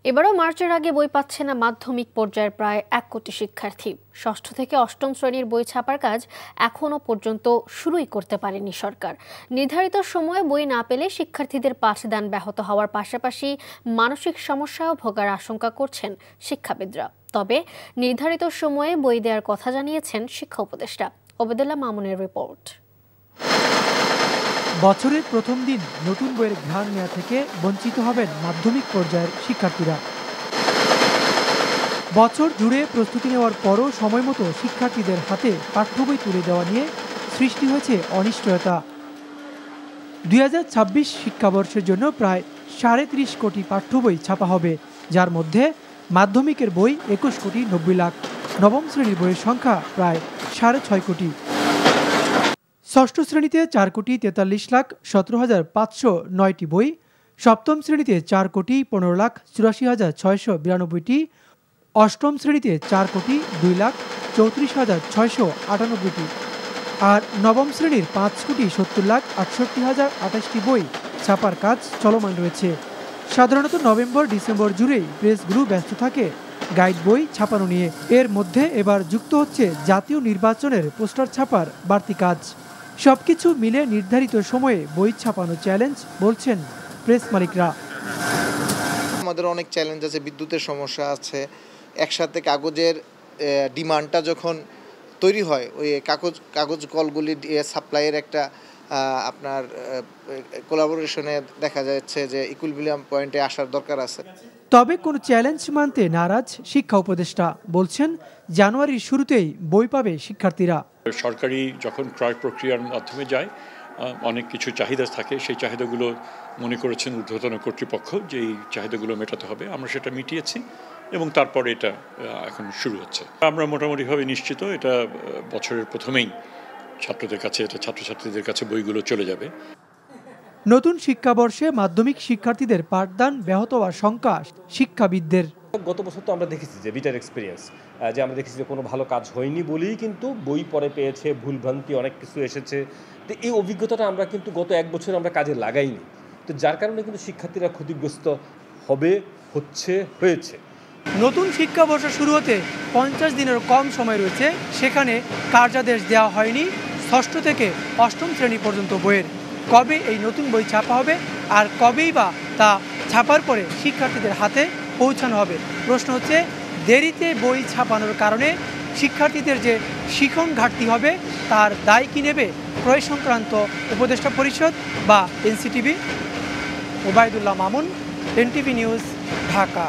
এবারও মার্চের আগে বই পাচ্ছে না মাধ্যমিক পর্যায়ের প্রায় 1 কোটি শিক্ষার্থী। ষষ্ঠ থেকে অষ্টম শ্রেণীর বই ছাপার কাজ এখনও পর্যন্ত শুরুই করতে পারেনি সরকার। নির্ধারিত সময়ে বই না পেলে শিক্ষার্থীদের পাঠদান ব্যাহত হওয়ার পাশাপাশি মানসিক সমস্যাও ভোগার আশঙ্কা করছেন শিক্ষাবিদরা। তবে নির্ধারিত সময়ে বই দেওয়ার কথা জানিয়েছেন শিক্ষা উপদেষ্টা। ওবেদুল্লাহ মামুনের রিপোর্ট। বছরের প্রথম দিন নতুন বইয়ের ঘ্রাণ নেওয়া থেকে বঞ্চিত হবেন মাধ্যমিক পর্যায়ের শিক্ষার্থীরা। বছর জুড়ে প্রস্তুতি নেওয়ার পরও সময়মতো শিক্ষার্থীদের হাতে পাঠ্য বই তুলে দেওয়া নিয়ে সৃষ্টি হয়েছে অনিশ্চয়তা। 2026 শিক্ষাবর্ষের জন্য প্রায় 30.5 কোটি পাঠ্য বই ছাপা হবে, যার মধ্যে মাধ্যমিকের বই 21 কোটি 90 লাখ, নবম শ্রেণীর বইয়ের সংখ্যা প্রায় 6.5 কোটি। ষষ্ঠ শ্রেণীতে 4 কোটি 43 লাখ 17,509টি বই, সপ্তম শ্রেণীতে 4 কোটি 15 লাখ 84,692টি, অষ্টম শ্রেণীতে 4 কোটি 2 লাখ 34,698টি, আর নবম শ্রেণীর 5 কোটি 70 লাখ 68,028টি বই ছাপার কাজ চলমান রয়েছে। সাধারণত নভেম্বর ডিসেম্বর জুড়েই প্রেসগুলো ব্যস্ত থাকে গাইড বই ছাপানো নিয়ে। এর মধ্যে এবার যুক্ত হচ্ছে জাতীয় নির্বাচনের পোস্টার ছাপার বাড়তি কাজ। সবকিছু মিলে নির্ধারিত সময়ে বই ছাপানো চ্যালেঞ্জ বলছেন প্রেস মালিকরা। আমাদের অনেক চ্যালেঞ্জ আছে, বিদ্যুতের সমস্যা আছে, একসাথে কাগজের ডিমান্ডটা যখন তৈরি হয় ওই কাগজ কলগুলি সাপ্লাইয়ের একটা আপনার কোলাবোরেশনে দেখা যাচ্ছে যে ইকুইলিব্রিয়াম পয়েন্টে আসার দরকার আছে। তবে কোনো চ্যালেঞ্জ মানতে নারাজ শিক্ষা উপদেষ্টা, বলছেন জানুয়ারির শুরুতেই বই পাবে শিক্ষার্থীরা। সরকারি যখন ক্রয় প্রক্রিয়ার মাধ্যমে যায় অনেক কিছু চাহিদা থাকে, সেই চাহিদাগুলো মনে করেছেন ঊর্ধ্বতন কর্তৃপক্ষ যে এই চাহিদাগুলো মেটাতে হবে, আমরা সেটা মিটিয়েছি এবং তারপরে এটা এখন শুরু হচ্ছে। আমরা মোটামুটিভাবে নিশ্চিত এটা বছরের প্রথমেই ছাত্রদের কাছে, এটা ছাত্রছাত্রীদের কাছে বইগুলো চলে যাবে। নতুন শিক্ষাবর্ষে মাধ্যমিক শিক্ষার্থীদের পাঠদান ব্যাহত হওয়ার শঙ্কা শিক্ষাবিদদের। গত বছর তো আমরা দেখেছি যে বিটার এক্সপিরিয়েন্স, যে আমরা দেখেছি যে কোনো ভালো কাজ হয়নি বলেই কিন্তু বই পরে পেয়েছে, ভুলভ্রান্তি অনেক কিছু এসেছে। তো এই অভিজ্ঞতাটা আমরা কিন্তু গত 1 বছর আমরা কাজে লাগাইনি, তো যার কারণে কিন্তু শিক্ষার্থীরা ক্ষতিগ্রস্ত হয়েছে। নতুন শিক্ষাবর্ষ শুরু হতে 50 দিনের কম সময় রয়েছে, সেখানে কার্যাদেশ দেওয়া হয়নি ষষ্ঠ থেকে অষ্টম শ্রেণী পর্যন্ত বইয়ের। কবে এই নতুন বই ছাপা হবে আর কবেই বা তা ছাপার পরে শিক্ষার্থীদের হাতে পৌঁছানো হবে? প্রশ্ন হচ্ছে, দেরিতে বই ছাপানোর কারণে শিক্ষার্থীদের যে শিখন ঘাটতি হবে তার দায় কি নেবে ক্রয় সংক্রান্ত উপদেষ্টা পরিষদ বা NCTB? Obaidullah Mamun, NTV news, Dhaka.